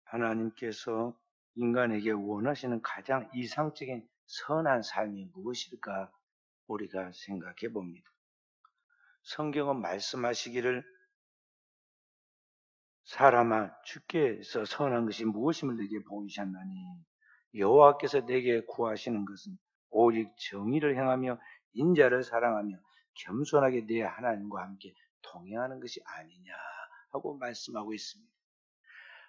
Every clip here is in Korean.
하나님께서 인간에게 원하시는 가장 이상적인 선한 삶이 무엇일까 우리가 생각해 봅니다. 성경은 말씀하시기를 사람아 주께서 선한 것이 무엇임을 내게 보이셨나니 여호와께서 내게 구하시는 것은 오직 정의를 행하며 인자를 사랑하며 겸손하게 내 하나님과 함께 동행하는 것이 아니냐 하고 말씀하고 있습니다.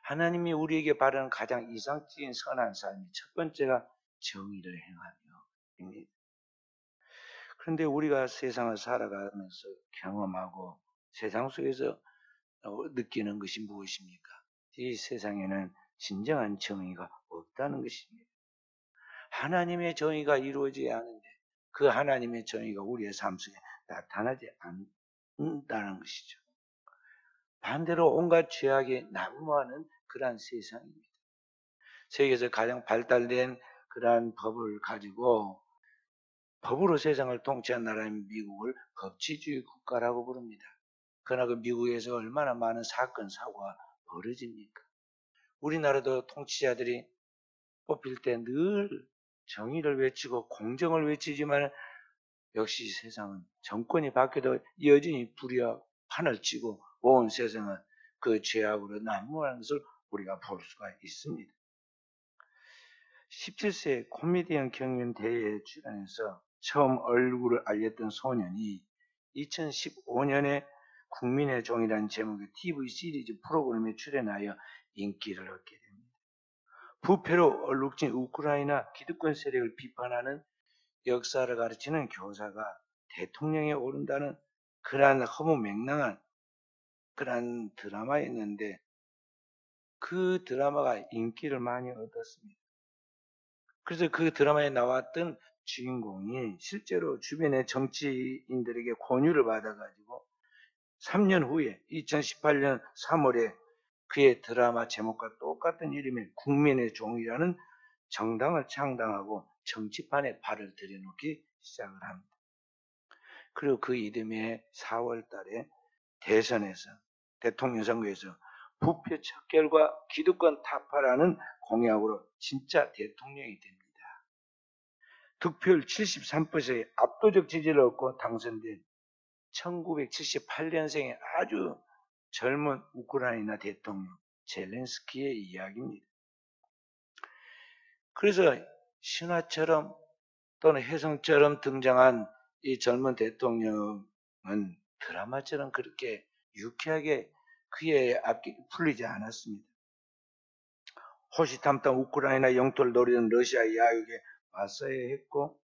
하나님이 우리에게 바라는 가장 이상적인 선한 삶이 첫 번째가 정의를 행하며입니다. 그런데 우리가 세상을 살아가면서 경험하고 세상 속에서 느끼는 것이 무엇입니까? 이 세상에는 진정한 정의가 없다는 것입니다. 하나님의 정의가 이루어져야 하는데 그 하나님의 정의가 우리의 삶 속에 나타나지 않는다는 것이죠. 반대로 온갖 죄악이 난무하는 그러한 세상입니다. 세계에서 가장 발달된 그러한 법을 가지고 법으로 세상을 통치한 나라인 미국을 법치주의 국가라고 부릅니다. 그러나 그 미국에서 얼마나 많은 사건, 사고가 벌어집니까? 우리나라도 통치자들이 뽑힐 때 늘 정의를 외치고 공정을 외치지만 역시 세상은 정권이 바뀌어도 여전히 불의와 판을 치고 온 세상은 그 죄악으로 난무하는 것을 우리가 볼 수가 있습니다. 17세 코미디언 경연 대회에 출연해서 처음 얼굴을 알렸던 소년이 2015년에 국민의 종이라는 제목의 TV 시리즈 프로그램에 출연하여 인기를 얻게 됩니다. 부패로 얼룩진 우크라이나 기득권 세력을 비판하는 역사를 가르치는 교사가 대통령에 오른다는 그러한 허무맹랑한 그러한 드라마였는데 그 드라마가 인기를 많이 얻었습니다. 그래서 그 드라마에 나왔던 주인공이 실제로 주변의 정치인들에게 권유를 받아가지고 3년 후에 2018년 3월에 그의 드라마 제목과 똑같은 이름의 국민의 종이라는 정당을 창당하고 정치판에 발을 들여놓기 시작을 합니다. 그리고 그 이듬해 4월 달에 대선에서 대통령 선거에서 부패 척결과 기득권 타파라는 공약으로 진짜 대통령이 됩니다. 득표율 73%의 압도적 지지를 얻고 당선된 1978년생의 아주 젊은 우크라이나 대통령 젤렌스키의 이야기입니다. 그래서 신화처럼 또는 혜성처럼 등장한 이 젊은 대통령은 드라마처럼 그렇게 유쾌하게 그의 앞길이 풀리지 않았습니다. 호시탐탐 우크라이나 영토를 노리는 러시아의 야욕에 맞서야 했고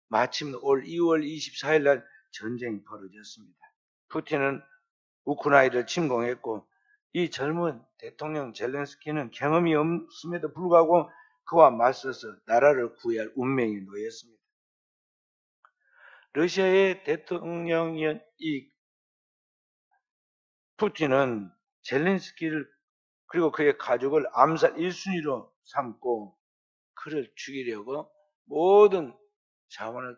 마침 올 2월 24일 날 전쟁이 벌어졌습니다. 푸틴은 우크라이나를 침공했고 이 젊은 대통령 젤렌스키는 경험이 없음에도 불구하고 그와 맞서서 나라를 구해야 할 운명에 놓였습니다. 러시아의 대통령인 이 푸틴은 젤렌스키를 그리고 그의 가족을 암살 1순위로 삼고 그를 죽이려고 모든 자원을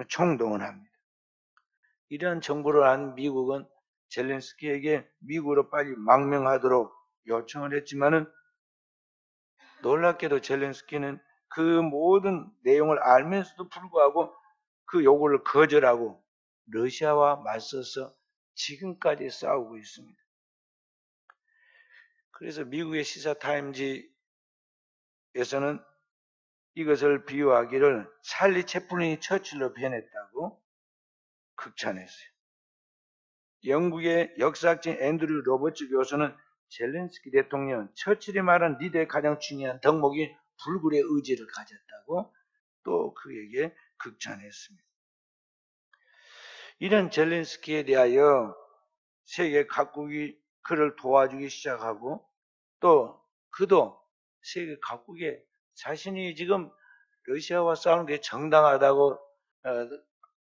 총동원 합니다. 이러한 정보를 안 미국은 젤렌스키에게 미국으로 빨리 망명하도록 요청을 했지만은 놀랍게도 젤렌스키는 그 모든 내용을 알면서도 불구하고 그 요구를 거절하고 러시아와 맞서서 지금까지 싸우고 있습니다. 그래서 미국의 시사타임즈에서는 이것을 비유하기를 찰리 채플린이 처칠로 변했다고 극찬했어요. 영국의 역사학자 앤드류 로버츠 교수는 젤렌스키 대통령 처칠이 말한 리더의 가장 중요한 덕목이 불굴의 의지를 가졌다고 또 그에게 극찬했습니다. 이런 젤렌스키에 대하여 세계 각국이 그를 도와주기 시작하고 또 그도 세계 각국에 자신이 지금 러시아와 싸우는 게 정당하다고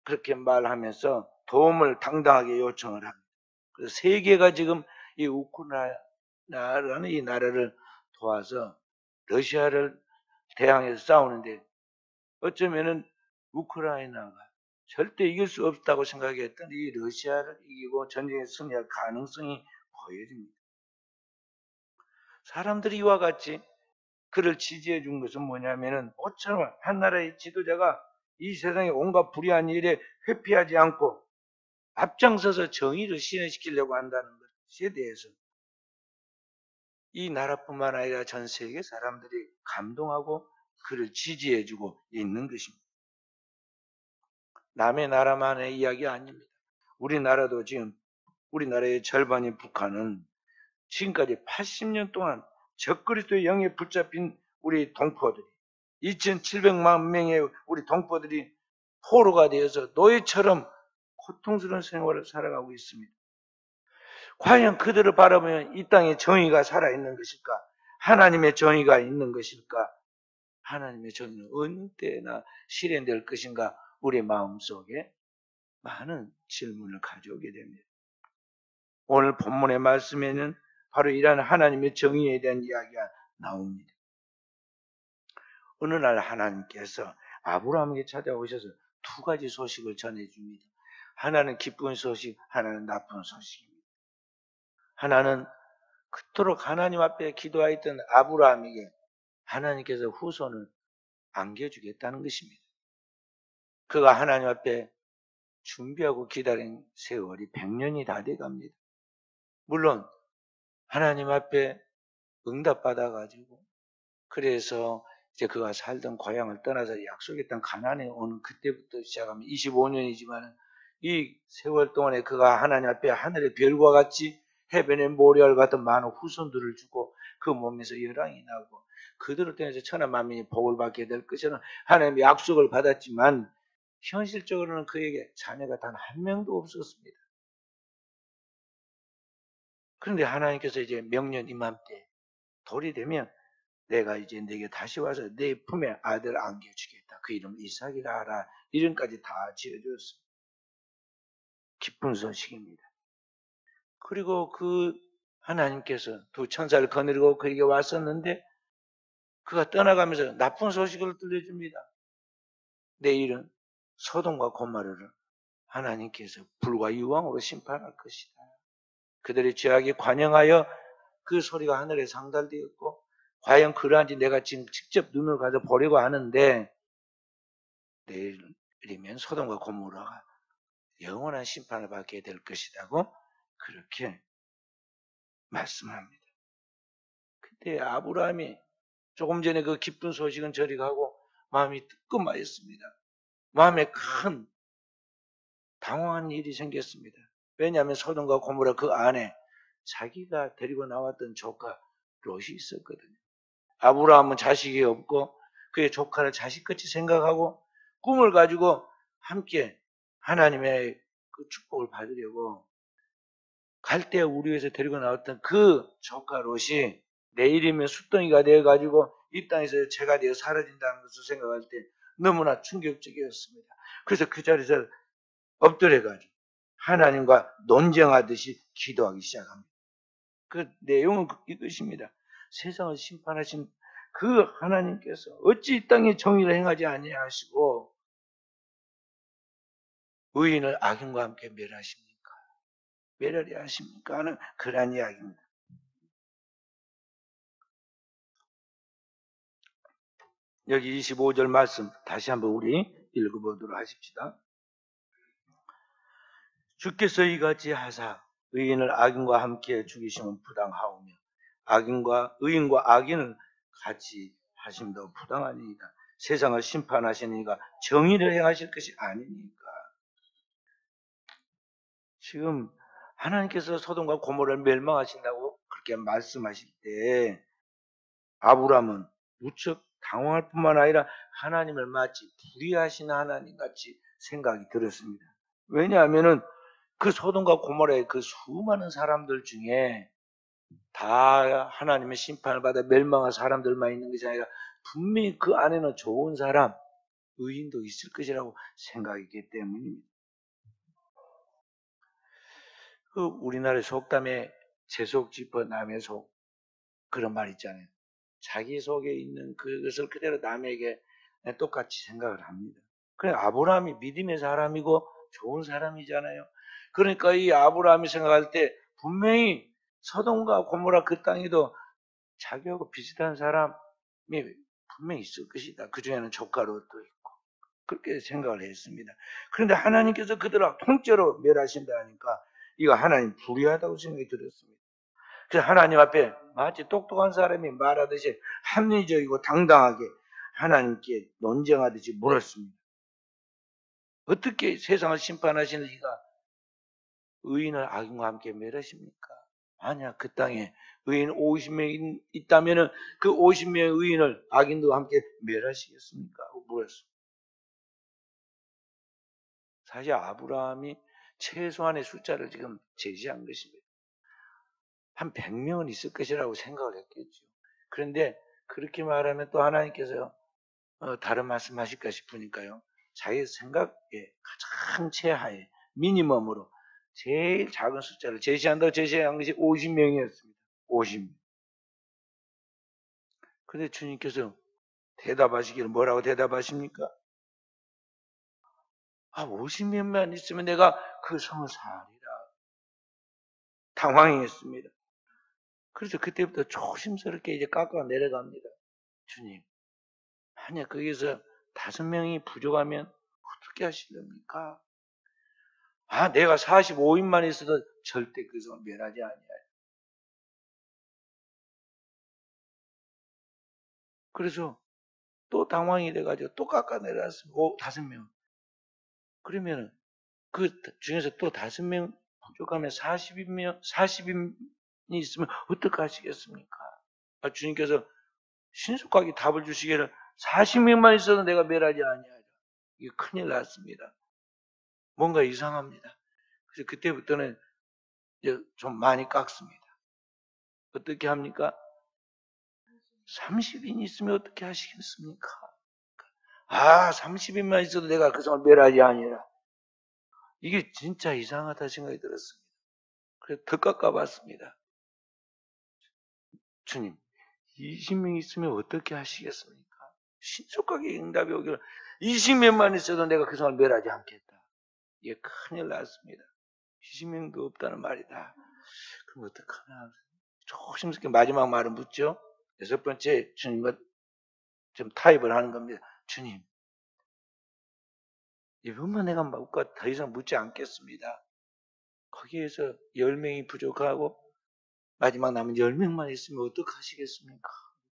그렇게 말하면서 도움을 당당하게 요청을 합니다. 그래서 세계가 지금 이 우크라이나라는 이 나라를 도와서 러시아를 대항해서 싸우는데 어쩌면은 우크라이나가 절대 이길 수 없다고 생각했던 이 러시아를 이기고 전쟁에 승리할 가능성이 보여집니다. 사람들이 이와 같이 그를 지지해 준 것은 뭐냐면은 모처럼 한 나라의 지도자가 이 세상의 온갖 불의한 일에 회피하지 않고 앞장서서 정의를 실현시키려고 한다는 것에 대해서 이 나라뿐만 아니라 전 세계 사람들이 감동하고 그를 지지해주고 있는 것입니다. 남의 나라만의 이야기 아닙니다. 우리나라도 지금 우리나라의 절반인 북한은 지금까지 80년 동안 적그리스도의 영에 붙잡힌 우리 동포들이 2,700만 명의 우리 동포들이 포로가 되어서 노예처럼 고통스러운 생활을 살아가고 있습니다. 과연 그들을 바라보면 이 땅에 정의가 살아있는 것일까? 하나님의 정의가 있는 것일까? 하나님의 정의는 어느 때나 실현될 것인가? 우리 마음속에 많은 질문을 가져오게 됩니다. 오늘 본문의 말씀에는 바로 이러한 하나님의 정의에 대한 이야기가 나옵니다. 어느 날 하나님께서 아브라함에게 찾아오셔서 두 가지 소식을 전해줍니다. 하나는 기쁜 소식, 하나는 나쁜 소식입니다. 하나는 그토록 하나님 앞에 기도하였던 아브라함에게 하나님께서 후손을 안겨주겠다는 것입니다. 그가 하나님 앞에 준비하고 기다린 세월이 100년이 다 돼갑니다. 물론 하나님 앞에 응답받아가지고 그래서 이제 그가 살던 고향을 떠나서 약속의 땅 가나안에 오는 그때부터 시작하면 25년이지만 이 세월 동안에 그가 하나님 앞에 하늘의 별과 같이 해변의 모래알 같은 많은 후손들을 주고 그 몸에서 열왕이 나고 그들을 통해서 천하 만민이 복을 받게 될 것이라는 하나님의 약속을 받았지만 현실적으로는 그에게 자녀가 단 한 명도 없었습니다. 그런데 하나님께서 이제 명년 이맘때 돌이 되면 내가 이제 네게 다시 와서 네 품에 아들을 안겨주겠다. 그 이름 이삭이라 하라. 이름까지 다 지어주었습니다. 기쁜 소식입니다. 그리고 그 하나님께서 두 천사를 거느리고 그에게 왔었는데 그가 떠나가면서 나쁜 소식을 들려줍니다. 내일은 소돔과 고모라를 하나님께서 불과 유황으로 심판할 것이다. 그들의 죄악에 관영하여 그 소리가 하늘에 상달되었고 과연 그러한지 내가 지금 직접 눈을 가져 보려고 하는데 내일이면 소돔과 고모라가 영원한 심판을 받게 될 것이라고 그렇게 말씀합니다. 그때 아브라함이 조금 전에 그 기쁜 소식은 저리 가고 마음이 뜨끔하였습니다. 마음에 큰 당황한 일이 생겼습니다. 왜냐하면 소돔과 고모라 그 안에 자기가 데리고 나왔던 조카 롯이 있었거든요. 아브라함은 자식이 없고 그의 조카를 자식같이 생각하고 꿈을 가지고 함께 하나님의 그 축복을 받으려고 갈대아 우리에서 데리고 나왔던 그 조카 롯이 내일이면 숫덩이가 되어가지고 이 땅에서 죄가 되어 사라진다는 것을 생각할 때 너무나 충격적이었습니다. 그래서 그 자리에서 엎드려가지고 하나님과 논쟁하듯이 기도하기 시작합니다. 그 내용은 이것입니다. 세상을 심판하신 그 하나님께서 어찌 이 땅에 정의를 행하지 아니하시고 의인을 악인과 함께 멸하십니까? 멸하려 하십니까? 하는 그런 이야기입니다. 여기 25절 말씀 다시 한번 우리 읽어보도록 하십시다. 주께서 이같이 하사 의인을 악인과 함께 죽이시면 부당하오며 의인과 악인을 같이 하심도 부당하니이다. 세상을 심판하시는 이가 정의를 행하실 것이 아니니까. 지금 하나님께서 소돔과 고모라를 멸망하신다고 그렇게 말씀하실 때 아브라함은 무척 당황할 뿐만 아니라 하나님을 마치 불의하신 하나님 같이 생각이 들었습니다. 왜냐하면은 그 소돔과 고모라의 그 수많은 사람들 중에 다 하나님의 심판을 받아 멸망한 사람들만 있는 것이 아니라 분명히 그 안에는 좋은 사람, 의인도 있을 것이라고 생각했기 때문입니다. 그 우리나라의 속담에 제 속 짚어 남의 속 그런 말 있잖아요. 자기 속에 있는 그것을 그대로 남에게 똑같이 생각을 합니다. 그래 아브라함이 믿음의 사람이고 좋은 사람이잖아요. 그러니까 이 아브라함이 생각할 때 분명히 소돔과 고모라 그 땅에도 자기하고 비슷한 사람이 분명히 있을 것이다. 그 중에는 조카 롯도 있고. 그렇게 생각을 했습니다. 그런데 하나님께서 그들을 통째로 멸하신다니까 이거 하나님 불의하다고 생각이 들었습니다. 그래서 하나님 앞에 마치 똑똑한 사람이 말하듯이 합리적이고 당당하게 하나님께 논쟁하듯이 물었습니다. 어떻게 세상을 심판하시는 이가 의인을 악인과 함께 멸하십니까? 만약 그 땅에 의인 50명 있다면 그 50명의 의인을 악인과 함께 멸하시겠습니까? 물었습니다. 사실 아브라함이 최소한의 숫자를 지금 제시한 것입니다. 한 100명은 있을 것이라고 생각을 했겠죠. 그런데 그렇게 말하면 또 하나님께서 다른 말씀하실까 싶으니까요. 자기 생각에 가장 최하의 미니멈으로 제일 작은 숫자를 제시한다고 제시한 것이 50명이었습니다. 50명. 그런데 주님께서 대답하시기를 뭐라고 대답하십니까? 50명만 있으면 내가 그 성을 사리라. 당황했습니다. 그래서 그때부터 조심스럽게 이제 깎아 내려갑니다. 주님, 만약 거기서 5명이 부족하면 어떻게 하시렵니까? 내가 45인만 있어도 절대 그 성을 멸하지 아니하리. 그래서 또 당황이 돼가지고 또 깎아 내려왔습니다. 5명. 그러면 그 중에서 또 5명 부족하면 40인이 있으면 어떻게 하시겠습니까? 주님께서 신속하게 답을 주시기를 40명만 있어도 내가 멸하지 아니하리라. 이게 큰일 났습니다. 뭔가 이상합니다. 그래서 그때부터는 이제 좀 많이 깎습니다. 어떻게 합니까? 30인 있으면 어떻게 하시겠습니까? 30인만 있어도 내가 그 성을 멸하지 아니라. 이게 진짜 이상하다 생각이 들었습니다. 그래서 더 깎아봤습니다. 주님, 20명 있으면 어떻게 하시겠습니까? 신속하게 응답이 오기를 20명만 있어도 내가 그 성을 멸하지 않겠다. 이게 큰일 났습니다. 20명도 없다는 말이다. 그럼 어떡하나. 조심스럽게 마지막 말은 묻죠. 6번째 주님과 좀 타협을 하는 겁니다. 주님, 이번만 내가 더 이상 묻지 않겠습니다. 거기에서 10명이 부족하고 마지막 남은 10명만 있으면 어떡하시겠습니까?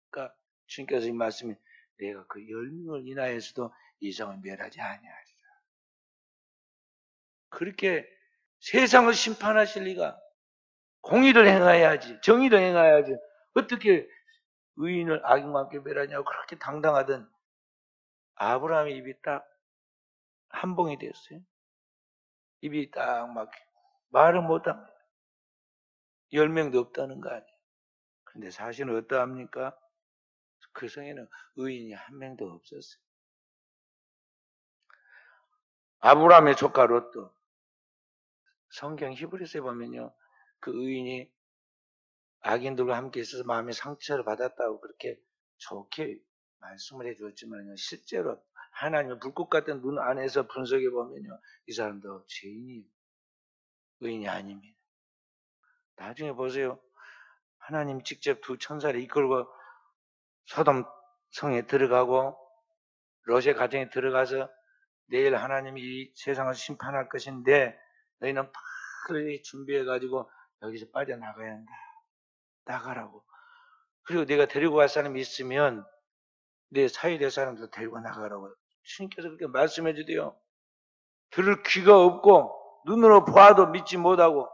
그러니까 주님께서 이 말씀이 내가 그 10명을 인하여서도 이 성을 멸하지 아니하리라. 그렇게 세상을 심판하실 리가 공의를 행해야지 정의를 행해야지 어떻게 의인을 악인과 함께 멸하냐고 그렇게 당당하던 아브라함의 입이 딱 한봉이 됐어요. 입이 딱 막 말을 못합니다. 10명도 없다는 거 아니에요. 그런데 사실은 어떠합니까? 그 성에는 의인이 한 명도 없었어요. 아브라함의 조카 롯도 성경 히브리서에 보면요. 그 의인이 악인들과 함께 있어서 마음의 상처를 받았다고 그렇게 좋게 말씀을 해주었지만요. 실제로 하나님의 불꽃 같은 눈 안에서 분석해 보면요. 이 사람도 죄인이 의인이 아닙니다. 나중에 보세요. 하나님 직접 두 천사를 이끌고 소돔 성에 들어가고 롯의 가정에 들어가서 내일 하나님이 이 세상을 심판할 것인데 너희는 빨리 준비해가지고 여기서 빠져나가야 한다. 나가라고. 그리고 내가 데리고 갈 사람이 있으면 내 사이 될 사람도 데리고 나가라고. 주님께서 그렇게 말씀해 주대요. 들을 귀가 없고 눈으로 봐도 믿지 못하고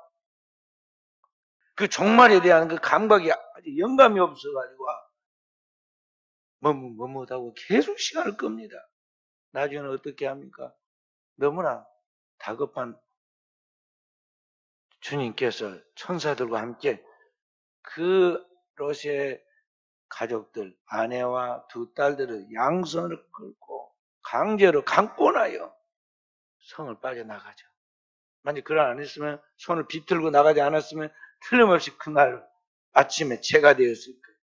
그 종말에 대한 그 감각이 아주 영감이 없어가지고 머뭇하고 계속 시간을 끕니다. 나중에는 어떻게 합니까? 너무나 다급한 주님께서 천사들과 함께 그 롯의 가족들, 아내와 두 딸들을 양손을 끌고 강제로 감고 나요. 성을 빠져나가죠. 만약 그걸 안 했으면 손을 비틀고 나가지 않았으면 틀림없이 그날 아침에 죄가 되었을 거예요.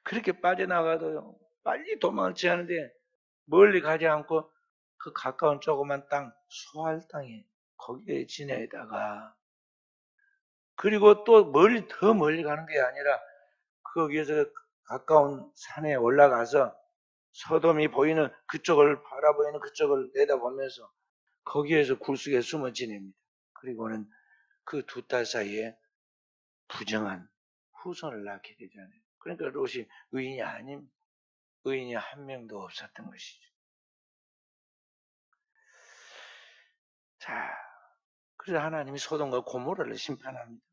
그렇게 빠져나가도요. 빨리 도망치 하는데 멀리 가지 않고 그 가까운 조그만 땅, 소할 땅에 거기에 지내다가 그리고 또 더 멀리 가는 게 아니라 거기에서 가까운 산에 올라가서 소돔이 보이는 그쪽을 바라보이는 그쪽을 내다보면서 거기에서 굴속에 숨어 지냅니다. 그리고는 그 두 딸 사이에 부정한 후손을 낳게 되잖아요. 그러니까 롯이 의인이 아닌 의인이 한 명도 없었던 것이죠. 자, 그래서 하나님이 소돔과 고모라를 심판합니다.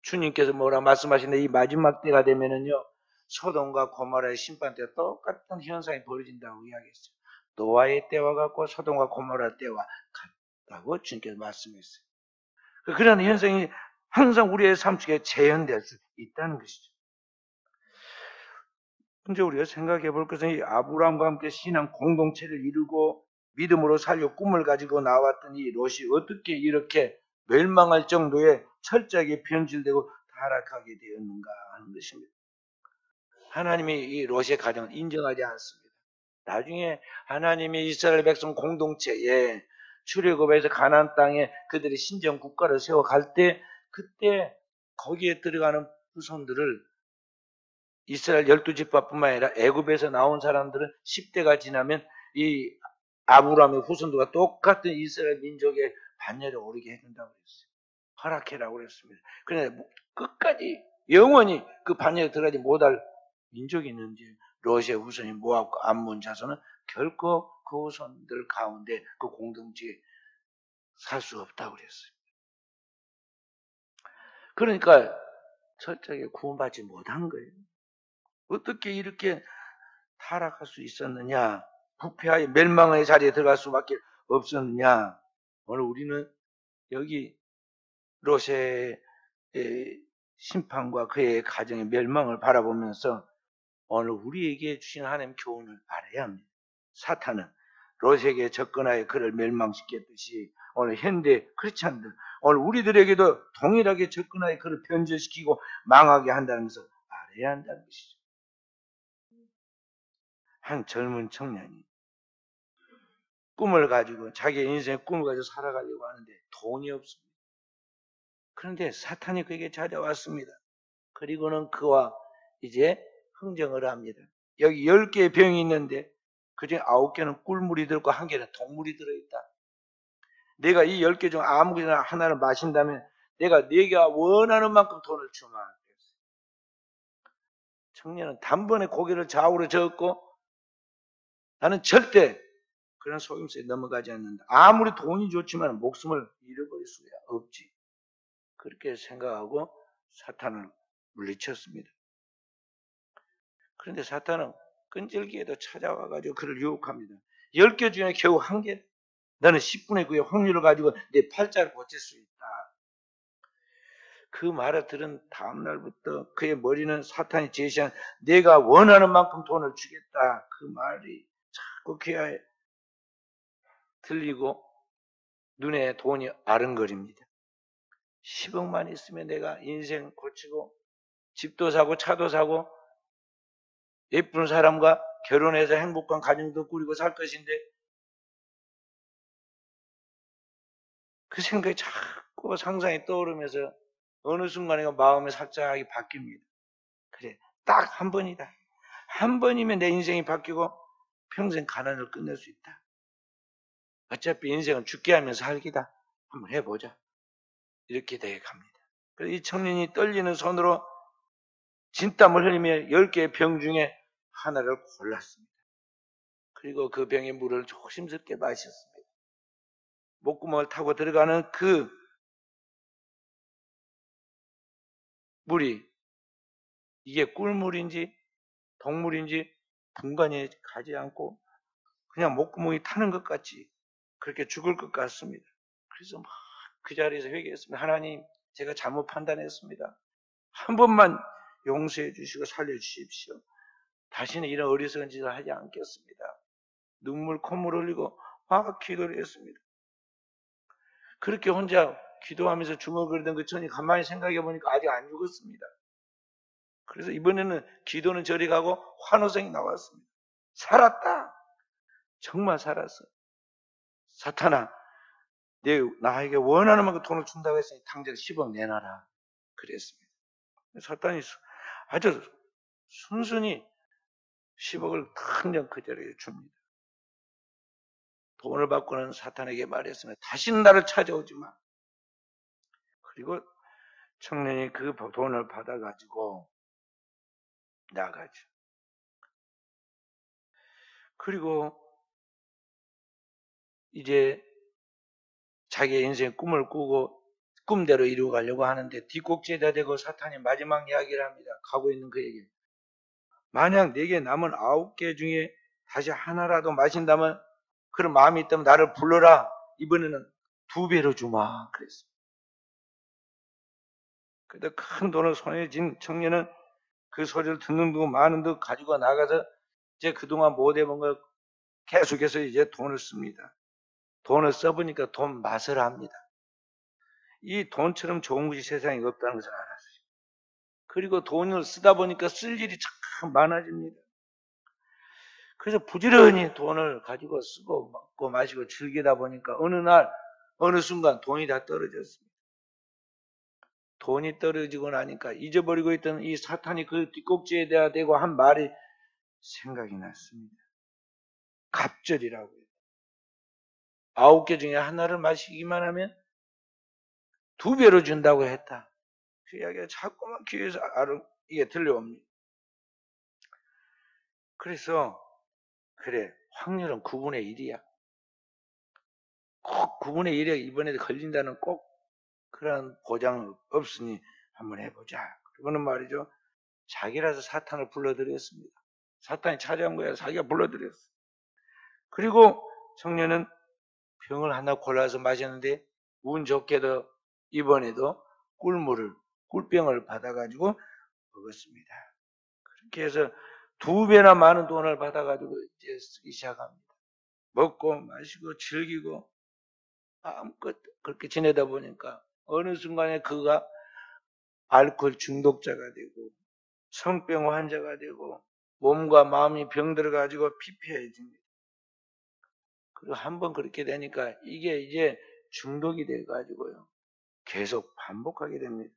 주님께서 뭐라 말씀하시는데 이 마지막 때가 되면은요, 소돔과 고모라의 심판 때 똑같은 현상이 벌어진다고 이야기했어요. 노아의 때와 같고 소돔과 고모라 때와 같다고 주님께서 말씀했어요. 그런 현상이 항상 우리의 삶 속에 재현될 수 있다는 것이죠. 근데 우리가 생각해 볼 것은 이 아브라함과 함께 신앙 공동체를 이루고 믿음으로 살려 꿈을 가지고 나왔던 이 롯이 어떻게 이렇게 멸망할 정도의 철저하게 변질되고 타락하게 되었는가 하는 것입니다. 하나님이 이 롯의 가정을 인정하지 않습니다. 나중에 하나님이 이스라엘 백성 공동체에 출애굽에서 가나안 땅에 그들이 신정 국가를 세워 갈 때 그때 거기에 들어가는 후손들을 이스라엘 12지파뿐만 아니라 애굽에서 나온 사람들은 10대가 지나면 이 아브라함의 후손들과 똑같은 이스라엘 민족의 반열에 오르게 해준다고 그랬어요. 허락해라고 그랬습니다. 그런데 끝까지 영원히 그 반열에 들어가지 못할 민족이 있는지 롯의 후손인 모압과 암몬 자손은 결코 그 후손들 가운데 그 공동체에 살 수 없다고 그랬어요. 그러니까 철저하게 구원받지 못한 거예요. 어떻게 이렇게 타락할 수 있었느냐? 부패하여 멸망의 자리에 들어갈 수밖에 없었느냐? 오늘 우리는 여기 롯의 심판과 그의 가정의 멸망을 바라보면서 오늘 우리에게 주신 하나님 교훈을 알아야 합니다. 사탄은 롯에게 접근하여 그를 멸망시켰듯이 오늘 현대 크리스찬들 오늘 우리들에게도 동일하게 접근하여 그를 변절시키고 망하게 한다는 것을 알아야 한다는 것이죠. 한 젊은 청년이 꿈을 가지고 자기의 인생의 꿈을 가지고 살아가려고 하는데 돈이 없습니다. 그런데 사탄이 그에게 찾아왔습니다. 그리고는 그와 이제 흥정을 합니다. 여기 10개의 병이 있는데 그중에 9개는 꿀물이 들었고 1개는 독물이 들어있다. 내가 이 10개 중 아무거나 하나를 마신다면 내가 네가 원하는 만큼 돈을 주마. 청년은 단번에 고개를 좌우로 저었고 나는 절대 그런 속임수에 넘어가지 않는다. 아무리 돈이 좋지만 목숨을 잃어버릴 수가 없지. 그렇게 생각하고 사탄을 물리쳤습니다. 그런데 사탄은 끈질기게도 찾아와가지고 그를 유혹합니다. 10개 중에 겨우 1개. 너는 10분의 9의 확률을 가지고 내 팔자를 고칠 수 있다. 그 말을 들은 다음날부터 그의 머리는 사탄이 제시한 내가 원하는 만큼 돈을 주겠다. 그 말이 자꾸 귀에 들리고 눈에 돈이 아른거립니다. 10억만 있으면 내가 인생 고치고 집도 사고 차도 사고 예쁜 사람과 결혼해서 행복한 가정도 꾸리고 살 것인데 그 생각이 자꾸 상상이 떠오르면서 어느 순간에 마음이 살짝이 바뀝니다. 그래, 딱 한 번이다. 한 번이면 내 인생이 바뀌고 평생 가난을 끝낼 수 있다. 어차피 인생은 죽게 하면서 살기다. 한번 해보자. 이렇게 되어 갑니다. 그래서 이 청년이 떨리는 손으로 진땀을 흘리며 10개의 병 중에 하나를 골랐습니다. 그리고 그 병의 물을 조심스럽게 마셨습니다. 목구멍을 타고 들어가는 그 물이 이게 꿀물인지 독물인지 분간이 가지 않고 그냥 목구멍이 타는 것 같이 그렇게 죽을 것 같습니다. 그래서 막 그 자리에서 회개했습니다. 하나님, 제가 잘못 판단했습니다. 한 번만 용서해 주시고 살려주십시오. 다시는 이런 어리석은 짓을 하지 않겠습니다. 눈물, 콧물 흘리고 막 기도를 했습니다. 그렇게 혼자 기도하면서 중얼거리던 그 천이 가만히 생각해 보니까 아직 안 죽었습니다. 그래서 이번에는 기도는 저리 가고 환호성이 나왔습니다. 살았다. 정말 살았어. 사탄아, 나에게 원하는 만큼 돈을 준다고 했으니 당장 10억 내놔라. 그랬습니다. 사탄이 아주 순순히 10억을 당장 그 자리에 줍니다. 돈을 받고는 사탄에게 말했습니다. 다시는 나를 찾아오지 마. 그리고 청년이 그 돈을 받아가지고 나가죠. 그리고 이제 자기의 인생의 꿈을 꾸고 꿈대로 이루어가려고 하는데 뒷꼭지에다 대고 사탄이 마지막 이야기를 합니다. 가고 있는 그에게. 만약 내게 남은 9개 중에 다시 하나라도 마신다면 그런 마음이 있다면 나를 불러라. 이번에는 2배로 주마. 그랬습니다. 그래도 큰 돈을 손에 쥔 청년은 그 소리를 듣는 둥 많은 듯 가지고 나가서 이제 그동안 못 해본 걸 계속해서 이제 돈을 씁니다. 돈을 써보니까 돈 맛을 압니다. 이 돈처럼 좋은 것이 세상에 없다는 것을 알았어요. 그리고 돈을 쓰다 보니까 쓸 일이 참 많아집니다. 그래서 부지런히 돈을 가지고 쓰고 먹고 마시고 즐기다 보니까 어느 순간 돈이 다 떨어졌습니다. 돈이 떨어지고 나니까 잊어버리고 있던 이 사탄이 그 뒷꼭지에 대고 한 말이 생각이 났습니다. 갑절이라고요. 9개 중에 하나를 마시기만 하면 2배로 준다고 했다. 그 이야기가 자꾸만 귀에서 이게 들려옵니다. 그래서 그래, 확률은 9분의 1이야. 꼭 9분의 1에 이번에 걸린다는 꼭 그런 보장은 없으니 한번 해보자. 그거는 말이죠. 자기라서 사탄을 불러들였습니다. 사탄이 찾아온 거야. 자기가 불러들였어. 그리고 청년은 병을 하나 골라서 마셨는데 운 좋게도 이번에도 꿀병을 받아가지고 먹었습니다. 그렇게 해서 2배나 많은 돈을 받아가지고 이제 쓰기 시작합니다. 먹고 마시고 즐기고 마음껏 그렇게 지내다 보니까 어느 순간에 그가 알코올 중독자가 되고 성병 환자가 되고 몸과 마음이 병들어가지고 피폐해집니다. 그리고 한번 그렇게 되니까 이게 이제 중독이 돼가지고요. 계속 반복하게 됩니다.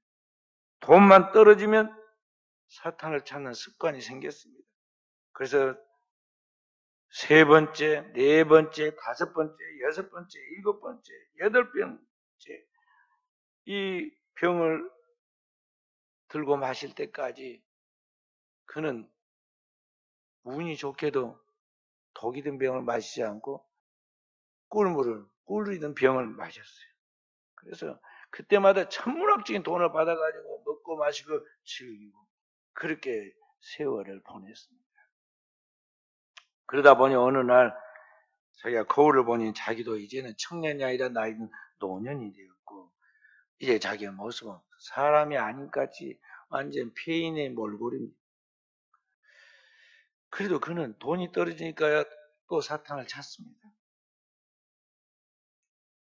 돈만 떨어지면 사탄을 찾는 습관이 생겼습니다. 그래서 3번째, 4번째, 5번째, 6번째, 7번째, 8번째 이 병을 들고 마실 때까지 그는 운이 좋게도 독이 든 병을 마시지 않고 꿀이 든 병을 마셨어요. 그래서 그때마다 천문학적인 돈을 받아가지고 먹고 마시고 즐기고 그렇게 세월을 보냈습니다. 그러다 보니 어느 날 자기가 거울을 보니 자기도 이제는 청년이 아니라 나이는 노년이 되었고 이제 자기의 모습은 사람이 아닌 같이 완전 폐인의 몰골입니다. 그래도 그는 돈이 떨어지니까 또 사탄을 찾습니다.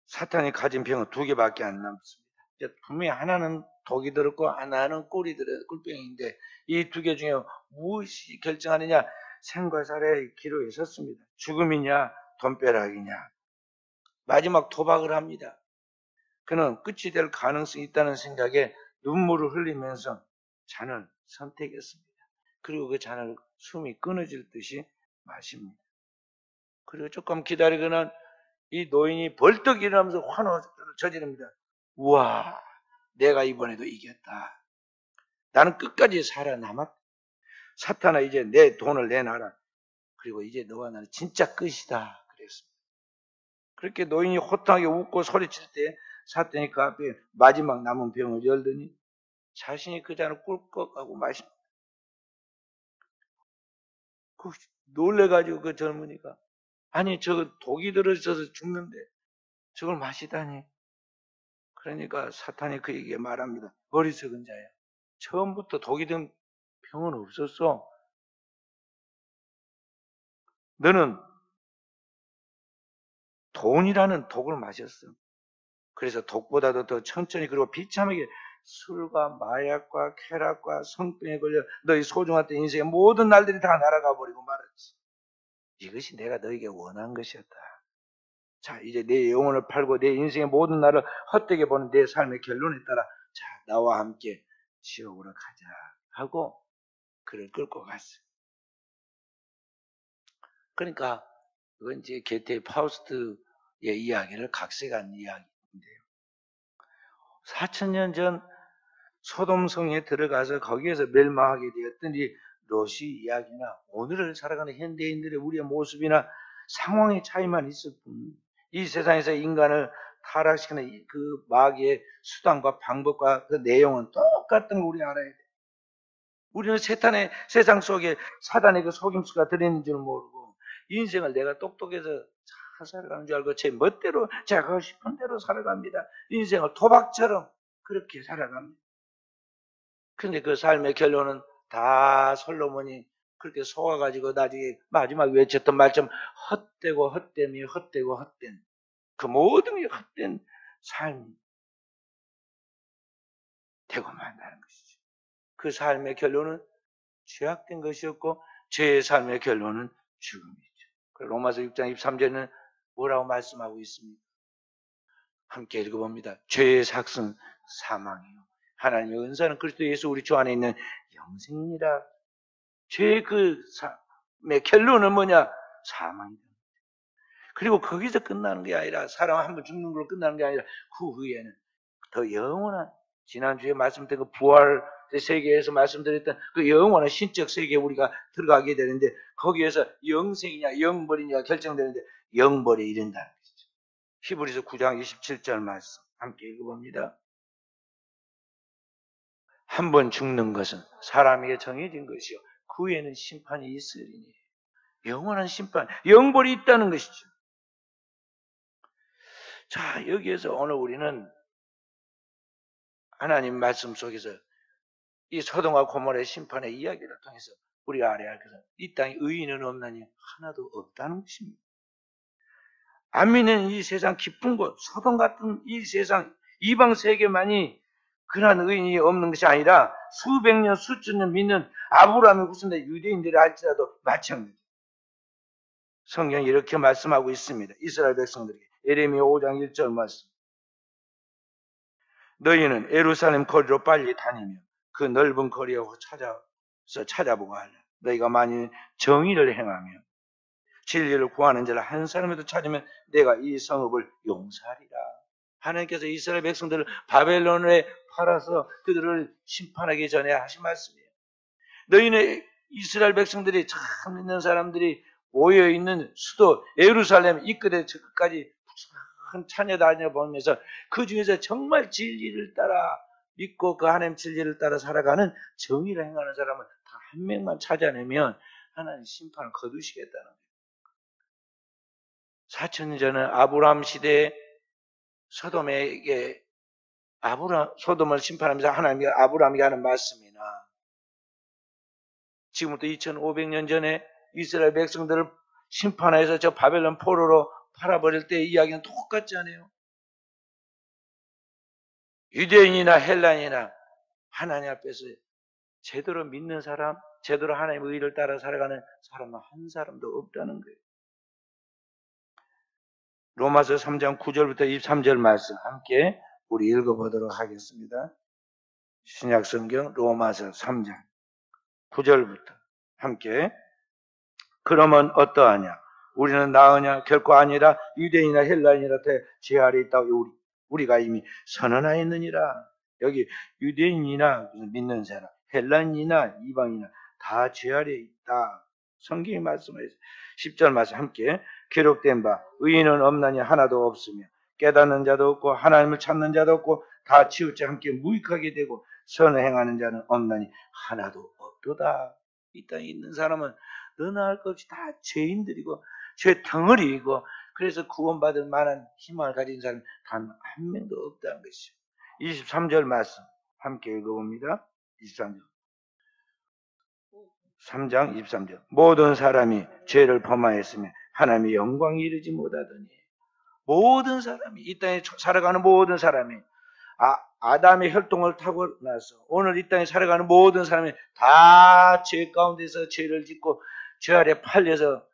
사탄이 가진 병은 2개밖에 안 남습니다. 분명히 하나는 독이 들었고 하나는 꿀병인데 이 2개 중에 무엇이 결정하느냐? 생과 사례의 기로에 섰습니다. 죽음이냐 돈벼락이냐. 마지막 도박을 합니다. 그는 끝이 될 가능성이 있다는 생각에 눈물을 흘리면서 잔을 선택했습니다. 그리고 그 잔을 숨이 끊어질 듯이 마십니다. 그리고 조금 기다리고는 이 노인이 벌떡 일어나면서 환호를 저지릅니다. 우와, 내가 이번에도 이겼다. 나는 끝까지 살아남았다. 사탄아, 이제 내 돈을 내놔라. 그리고 이제 너와 나는 진짜 끝이다. 그랬습니다. 그렇게 노인이 호탕하게 웃고 소리칠 때 사탄이 그 앞에 마지막 남은 병을 열더니 자신이 그 잔을 꿀꺽 하고 마십니다. 놀래가지고 그 젊은이가 아니 저 독이 들어있어서 죽는데 저걸 마시다니. 그러니까 사탄이 그에게 말합니다. 어리석은 자야. 처음부터 독이 든 병은 없었어. 너는 돈이라는 독을 마셨어. 그래서 독보다도 더 천천히 그리고 비참하게 술과 마약과 쾌락과 성병에 걸려 너희 소중한 인생의 모든 날들이 다 날아가 버리고 말았지. 이것이 내가 너에게 원한 것이었다. 자, 이제 내 영혼을 팔고 내 인생의 모든 날을 헛되게 보는 내 삶의 결론에 따라 자, 나와 함께 지옥으로 가자 하고 그를 끌고 갔어요. 그러니까 그건 이제 게테 파우스트의 이야기를 각색한 이야기인데요. 4000년 전 소돔성에 들어가서 거기에서 멸망하게 되었던 이 롯이 이야기나 오늘을 살아가는 현대인들의 우리의 모습이나 상황의 차이만 있을 뿐, 이 세상에서 인간을 타락시키는 그 마귀의 수단과 방법과 그 내용은 똑같은 걸 우리 알아야 돼. 우리는 세상 속에 사단의 그 속임수가 들어있는 줄 모르고 인생을 내가 똑똑해서 잘 살아가는 줄 알고 제 멋대로 제가 하고 싶은 대로 살아갑니다. 인생을 도박처럼 그렇게 살아갑니다. 근데 그 삶의 결론은 다 솔로몬이 그렇게 속아가지고 나중에 마지막 외쳤던 말처럼 헛되고 헛됨이 헛되고 헛된 그 모든 게 헛된 삶이 되고 만다는 것이죠. 그 삶의 결론은 죄악된 것이었고 죄의 삶의 결론은 죽음이죠. 로마서 6장 23절에는 뭐라고 말씀하고 있습니까? 함께 읽어봅니다. 죄의 삭은 사망이요 하나님의 은사는 그리스도 예수 우리 주 안에 있는 영생이라. 죄의 그 삶의 결론은 뭐냐? 사망이다. 그리고 거기서 끝나는 게 아니라 사람 한 번 죽는 걸로 끝나는 게 아니라 그 후에는 더 영원한 지난주에 말씀드린 그 부활 세계에서 말씀드렸던 그 영원한 신적 세계에 우리가 들어가게 되는데 거기에서 영생이냐 영벌이냐 결정되는데 영벌에 이른다는 것이죠. 히브리서 9장 27절 말씀 함께 읽어봅니다. 한 번 죽는 것은 사람에게 정해진 것이요 그 후에는 심판이 있으리니 영원한 심판, 영벌이 있다는 것이죠. 자, 여기에서 오늘 우리는 하나님 말씀 속에서 이 소돔과 고모라의 심판의 이야기를 통해서 우리가 알아야 할 것은 이 땅에 의인은 없나니 하나도 없다는 것입니다. 안 믿는 이 세상 깊은 곳, 소돔 같은 이 세상 이방 세계만이 그러한 의인이 없는 것이 아니라 수백 년, 수천 년 믿는 아브라함의 후손들 유대인들이 할지라도 마찬가지입니다. 성경이 이렇게 말씀하고 있습니다. 이스라엘 백성들에게 예레미야 5장 1절 말씀. 너희는 예루살렘 거리로 빨리 다니며 그 넓은 거리에 찾아보고 하라. 너희가 만일 정의를 행하며 진리를 구하는 자를 한 사람이라도 찾으면 내가 이 성읍을 용서하리라. 하나님께서 이스라엘 백성들을 바벨론에 팔아서 그들을 심판하기 전에 하신 말씀이에요. 너희는 이스라엘 백성들이 참 믿는 사람들이 모여있는 수도 예루살렘 이 끝에 저 끝까지 큰 찬여 다녀보면서 그 중에서 정말 진리를 따라 믿고 그 하나님 진리를 따라 살아가는 정의를 행하는 사람은 다 한 명만 찾아내면 하나님 심판을 거두시겠다는 거예요. 4,000년 전에 아브라함 시대에 소돔에게 소돔을 심판하면서 하나님이 아브라함에게 하는 말씀이나 지금부터 2,500년 전에 이스라엘 백성들을 심판해서 저 바벨론 포로로 팔아버릴 때의 이야기는 똑같지 않아요? 유대인이나 헬라인이나 하나님 앞에서 제대로 믿는 사람, 제대로 하나님의 의를 따라 살아가는 사람은 한 사람도 없다는 거예요. 로마서 3장 9절부터 23절 말씀 함께 우리 읽어보도록 하겠습니다. 신약성경 로마서 3장 9절부터 함께. 그러면 어떠하냐? 우리는 나으냐? 결코 아니라 유대인이나 헬라인이라 죄 아래 있다고 우리가 이미 선언하였느니라. 여기 유대인이나 믿는 사람, 헬라인이나 이방이나 다 죄 아래 있다. 성경이 말씀하셨어요. 10절 말씀 함께. 기록된 바 의인은 없나니 하나도 없으며 깨닫는 자도 없고 하나님을 찾는 자도 없고 다 치우쳐 함께 무익하게 되고 선을 행하는 자는 없나니 하나도 없도다. 이 땅에 있는 사람은 너나 할 것 없이 다 죄인들이고 죄 덩어리이고 그래서 구원받을 만한 희망을 가진 사람은 단 한 명도 없다는 것이죠. 23절 말씀 함께 읽어봅니다. 23절 3장 23절 모든 사람이 죄를 범하였으며 하나님의 영광이 이르지 못하더니 모든 사람이 이 땅에 살아가는 모든 사람이 아담의 혈통을 타고 나서 오늘 이 땅에 살아가는 모든 사람이 다 죄 가운데서 죄를 짓고 죄 아래 팔려서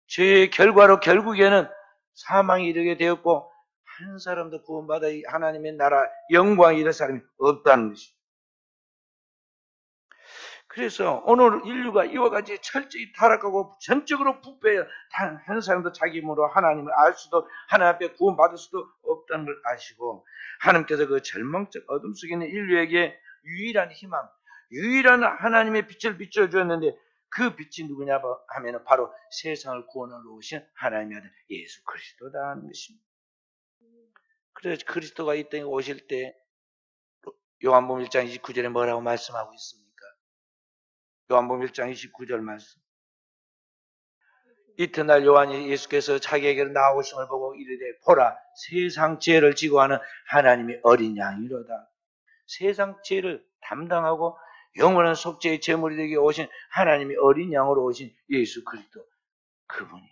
죄의 결과로 결국에는 사망에 이르게 되었고 한 사람도 구원받아 하나님의 나라 영광에 이를 사람이 없다는 것입니다. 그래서 오늘 인류가 이와 같이 철저히 타락하고 전적으로 부패해 단 한 사람도 자기 힘으로 하나님을 알 수도 하나님 앞에 구원받을 수도 없다는 걸 아시고 하나님께서 그 절망적 어둠 속에 있는 인류에게 유일한 희망, 유일한 하나님의 빛을 비춰주었는데 그 빛이 누구냐 하면 바로 세상을 구원하러 오신 하나님의 아들 예수 그리스도다 하는 것입니다. 그래서 그리스도가 이 땅에 오실 때 요한복음 1장 29절에 뭐라고 말씀하고 있습니까? 요한복음 1장 29절 말씀. 이튿날 요한이 예수께서 자기에게로 나오심을 보고 이르되 보라 세상 죄를 지고 하는 하나님의 어린 양이로다. 세상 죄를 담당하고 영원한 속죄의 제물이 되게 오신 하나님의 어린 양으로 오신 예수 그리스도 그분이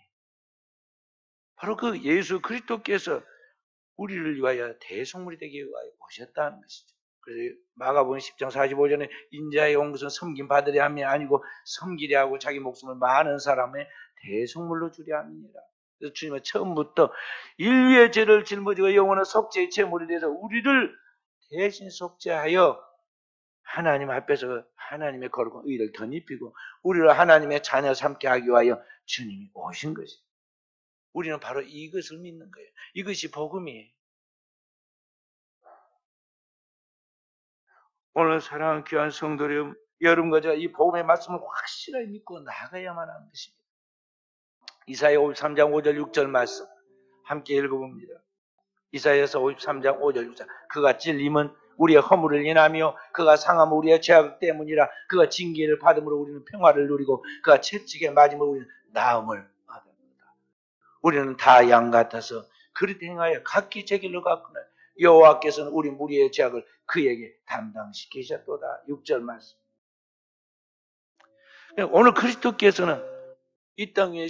바로 그 예수 그리스도께서 우리를 위하여 대속물이 되기 위하여 오셨다는 것이죠. 그래서 마가복음 10장 45절에 인자에 온 것은 섬김 받으려 함이 아니고 섬기려 하고 자기 목숨을 많은 사람의 대속물로 주려 함이니라. 그래서 주님은 처음부터 인류의 죄를 짊어지고 영원한 속죄의 제물이 되어서 우리를 대신 속죄하여 하나님 앞에서 하나님의 거룩한 의를 덧입히고 우리를 하나님의 자녀 삼게 하기 위하여 주님이 오신 것입니다. 우리는 바로 이것을 믿는 거예요. 이것이 복음이에요. 오늘 사랑하는 귀한 성도들, 여러분과 제가 이 복음의 말씀을 확실하게 믿고 나가야만 하는 것입니다. 이사야 53장 5절 6절 말씀 함께 읽어봅니다. 이사야서 53장 5절 6절 그가 찔림은 우리의 허물을 인하며 그가 상함은 우리의 죄악 때문이라 그가 징계를 받음으로 우리는 평화를 누리고 그가 채찍에 맞음으로 우리는 나음을 받았다. 우리는 다 양 같아서 그릇 행하여 각기 제 길로 갔구나. 여호와께서는 우리 무리의 죄악을 그에게 담당시키셨도다. 6절 말씀. 오늘 그리스도께서는 이 땅 위에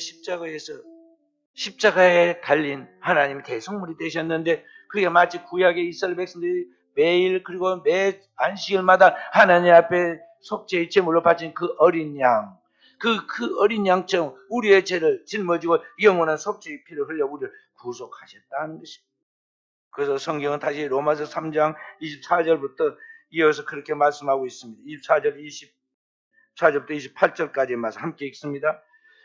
십자가에 달린 하나님 대속물이 되셨는데 그게 마치 구약의 이스라엘 백성들이 매일 그리고 매 안식일마다 하나님 앞에 속죄의 제물로 바친 그 어린 양, 그 어린 양처럼 우리의 죄를 짊어지고 영원한 속죄의 피를 흘려 우리를 구속하셨다는 것입니다. 그래서 성경은 다시 로마서 3장 24절부터 이어서 그렇게 말씀하고 있습니다. 24절부터 28절까지 말씀 함께 읽습니다.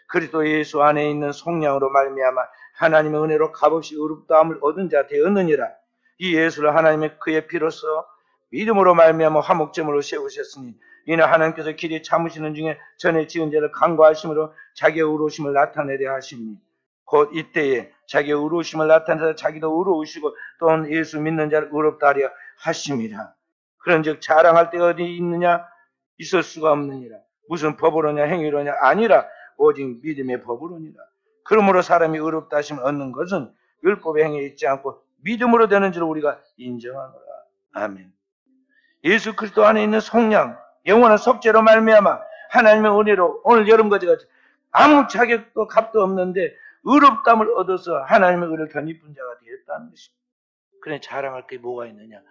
그리스도 예수 안에 있는 속량으로 말미암아 하나님의 은혜로 값없이 의롭다함을 얻은 자 되었느니라. 이 예수를 하나님의 그의 피로써 믿음으로 말미암아 화목제물로 세우셨으니 이는 하나님께서 길이 참으시는 중에 전에 지은 죄를 간과하심으로 자기의 의로우심을 나타내려 하심니 곧 이때에 자기의 의로우심을 나타내서 자기도 의로우시고 또한 예수 믿는 자를 의롭다 하려 하심이라. 그런즉 자랑할 때가 어디 있느냐? 있을 수가 없느니라. 무슨 법으로냐 행위로냐? 아니라 오직 믿음의 법으로니라. 그러므로 사람이 의롭다 하심을 얻는 것은 율법의 행위에 있지 않고 믿음으로 되는 줄 우리가 인정하노라. 아멘. 예수 그리스도 안에 있는 속량, 영원한 속죄로 말미암아 하나님의 은혜로 오늘 여러분과 제가 아무 자격도 값도 없는데 의롭담을 얻어서 하나님의 의를 덧입은 자가 되었다는 것입니다. 그래 자랑할 게 뭐가 있느냐?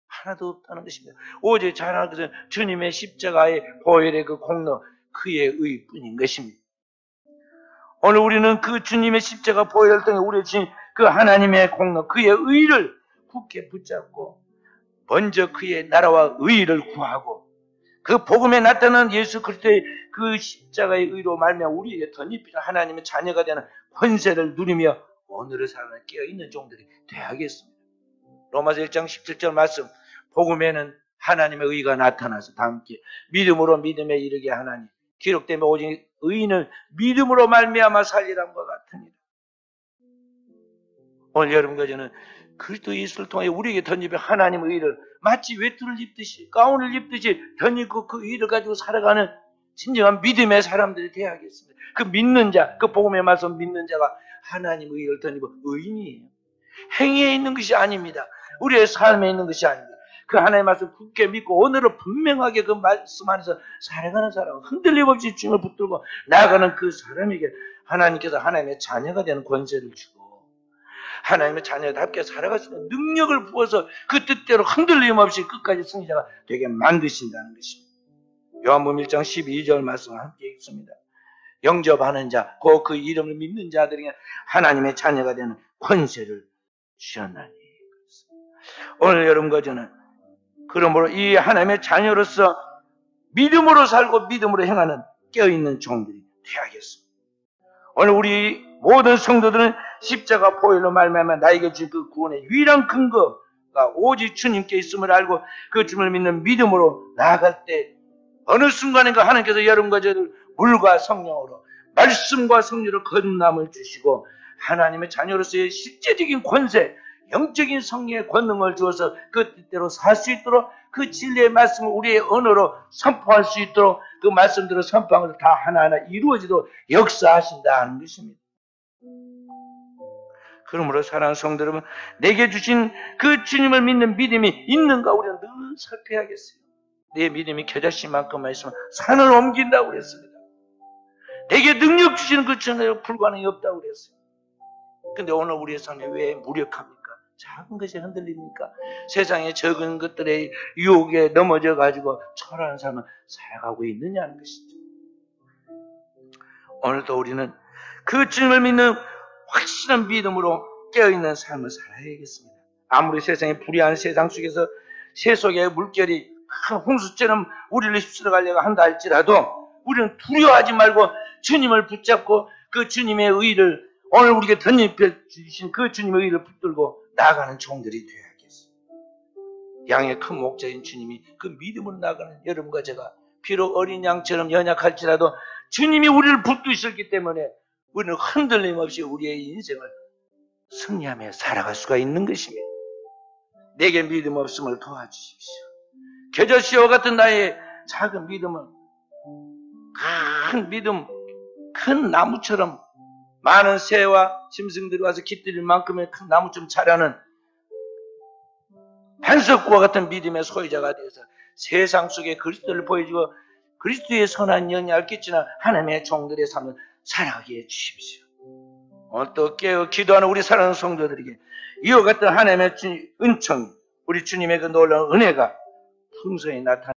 하나도 없다는 것입니다. 오직 자랑할 것은 주님의 십자가의 보혈의 그 공로, 그의 의뿐인 것입니다. 오늘 우리는 그 주님의 십자가 보혈을 통해 우리의 주님 그 하나님의 공로, 그의 의를 굳게 붙잡고 먼저 그의 나라와 의를 구하고 그 복음에 나타난 예수 그리스도의 그 십자가의 의로 말미암아 우리에게 덧입히는 하나님의 자녀가 되는 권세를 누리며 오늘의 삶에 깨어있는 종들이 되어야겠습니다. 로마서 1장 17절 말씀 복음에는 하나님의 의가 나타나서 다 함께 믿음으로 믿음에 이르게 하나니 기록되면 오직 의인은 믿음으로 말미암아 살리람과 같으니라. 오늘 여러분과 저는 그리스도 예수를 통해 우리에게 덧입힌 하나님의 의를 마치 외투를 입듯이 가운을 입듯이 덧입고 그 의를 가지고 살아가는 진정한 믿음의 사람들이 되어야겠습니다. 그 믿는 자, 그 복음의 말씀 믿는 자가 하나님의 의를 덧입어 의인이에요. 행위에 있는 것이 아닙니다. 우리의 삶에 있는 것이 아닙니다. 그 하나님의 말씀 굳게 믿고 오늘은 분명하게 그 말씀 안에서 살아가는 사람, 흔들림 없이 주님을 붙들고 나아가는 그 사람에게 하나님께서 하나님의 자녀가 되는 권세를 주고 하나님의 자녀답게 살아갈 수 있는 능력을 부어서 그 뜻대로 흔들림 없이 끝까지 승리자가 되게 만드신다는 것입니다. 요한복음 1장 12절 말씀을 함께 읽습니다. 영접하는 자, 그 이름을 믿는 자들에게 하나님의 자녀가 되는 권세를 주셨나니. 오늘 여러분과 저는 그러므로 이 하나님의 자녀로서 믿음으로 살고 믿음으로 행하는 깨어있는 종들이 되어야겠습니다. 오늘 우리 모든 성도들은 십자가 보혈로 말미암아 나에게 준 그 구원의 유일한 근거가 오직 주님께 있음을 알고 그 주님을 믿는 믿음으로 나아갈 때 어느 순간인가 하나님께서 여러분과 저를 물과 성령으로 말씀과 성령으로 거듭남을 주시고 하나님의 자녀로서의 실제적인 권세, 영적인 성령의 권능을 주어서 그 뜻대로 살 수 있도록 그 진리의 말씀을 우리의 언어로 선포할 수 있도록 그 말씀대로 선포하면서 다 하나하나 이루어지도록 역사하신다는 것입니다. 그러므로 사랑하는 성도 여러분, 내게 주신 그 주님을 믿는 믿음이 있는가 우리는 늘 살펴야겠어요. 내 믿음이 겨자씨만큼만 있으면 산을 옮긴다고 그랬습니다. 내게 능력 주시는 그 주님에 불가능이 없다고 그랬어요. 근데 오늘 우리의 삶이 왜 무력합니까? 작은 것이 흔들립니까? 세상의 적은 것들의 유혹에 넘어져가지고 초라한 삶을 살아가고 있느냐는 것이죠. 오늘도 우리는 그 주님을 믿는 확실한 믿음으로 깨어있는 삶을 살아야겠습니다. 아무리 세상에 불의한 세상 속에서 세속의 물결이 큰 홍수처럼 우리를 휩쓸어 가려고 한다 할지라도 우리는 두려워하지 말고 주님을 붙잡고 그 주님의 의를 오늘 우리에게 던져주신 그 주님의 의를 붙들고 나아가는 종들이 되어야겠습니다. 양의 큰 목자인 주님이 그 믿음으로 나아가는 여러분과 제가 비록 어린 양처럼 연약할지라도 주님이 우리를 붙드셨기 때문에 우리는 흔들림 없이 우리의 인생을 승리하며 살아갈 수가 있는 것입니다. 내게 믿음 없음을 도와주십시오. 겨자씨와 같은 나의 작은 믿음은 큰 믿음, 큰 나무처럼 많은 새와 짐승들이 와서 깃들일 만큼의 큰 나무처럼 자라는 반석과 같은 믿음의 소유자가 되어서 세상 속에 그리스도를 보여주고 그리스도의 선한 영향을 끼치는 하나님의 종들의 삶을 살아가게 해주십시오. 오늘 또 깨어 기도하는 우리 사랑하는 성도들에게 이와 같은 하나님의 은총이 우리 주님의 그 놀라운 은혜가 풍성히 나타나